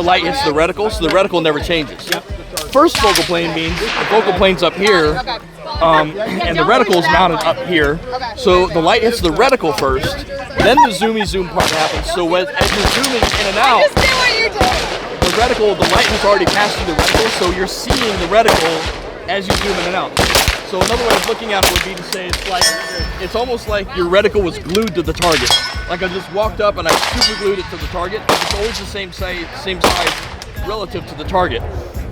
the light hits the reticle, so the reticle never changes. First focal plane means the focal plane's up here, and the reticle is mounted up here. So the light hits the reticle first, then the zoomy zoom part happens. So as you're zooming in and out, the reticle, the light has already passed through the reticle, so you're seeing the reticle as you zoom in and out. So another way of looking at it would be to say it's almost like your reticle was glued to the target. Like I just walked up and I super glued it to the target. It's always the same size relative to the target,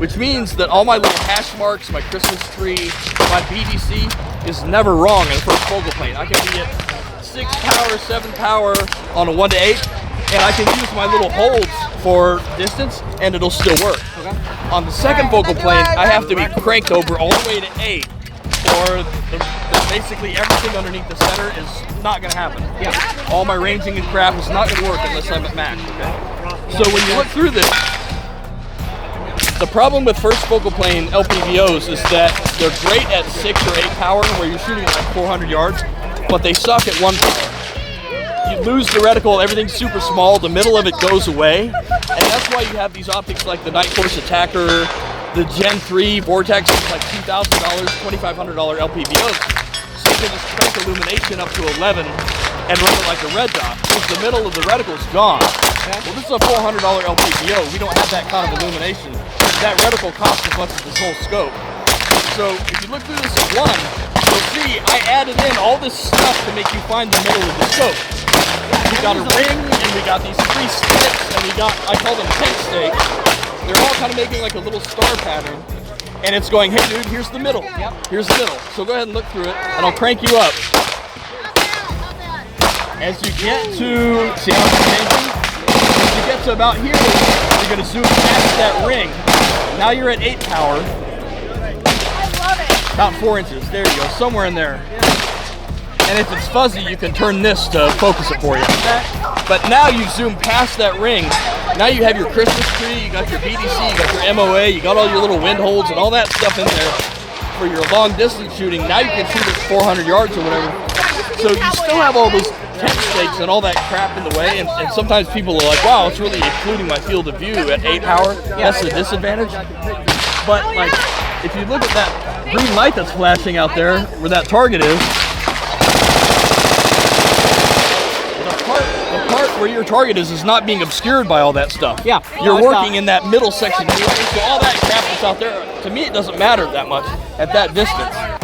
which means that all my little hash marks, my Christmas tree, my BDC is never wrong in the first focal plane. I can be at 6 power, 7 power on a 1 to 8, and I can use my little holds for distance, and it'll still work. On the second focal plane, I have to be cranked over all the way to 8, or basically everything underneath the center is not going to happen. All my ranging and crap is not going to work unless I'm at max. So when you look through this, the problem with first focal plane LPVOs is that they're great at 6 or 8 power, where you're shooting at like 400 yards, but they suck at 1 power. You lose the reticle, everything's super small, the middle of it goes away, and that's why you have these optics like the Night Force Attacker, the Gen 3 Vortex, like $2,000, $2,500 LPVOs. So you can just crank illumination up to 11 and run it like a red dot, because the middle of the reticle is gone. Well, this is a $400 LPVO. We don't have that kind of illumination. That reticle costs as much as this whole scope. So if you look through this at 1, you'll see I added in all this stuff to make you find the middle of the scope. We got a ring, and we got these 3 sticks, and we got, I call them tent stakes. They're all kind of making like a little star pattern. And it's going, hey dude, here's the middle. Here's the middle. So go ahead and look through it, and I'll crank you up. As you get to, see how it's changing? As you get to about here, you're going to zoom past that ring. Now you're at 8 power. About 4 inches. There you go, somewhere in there. And if it's fuzzy, you can turn this to focus it for you. But now you zoom past that ring. Now you have your Christmas tree, you got your BDC, you got your MOA, you got all your little wind holds and all that stuff in there for your long distance shooting. Now you can shoot at 400 yards or whatever. So you still have all those tent stakes and all that crap in the way, and sometimes people are like, wow, it's really occluding my field of view at 8 power. That's the disadvantage. But like, if you look at that green light that's flashing out there where that target is, the part where your target is not being obscured by all that stuff. You're working in that middle section anyway, so all that crap that's out there, to me it doesn't matter that much at that distance.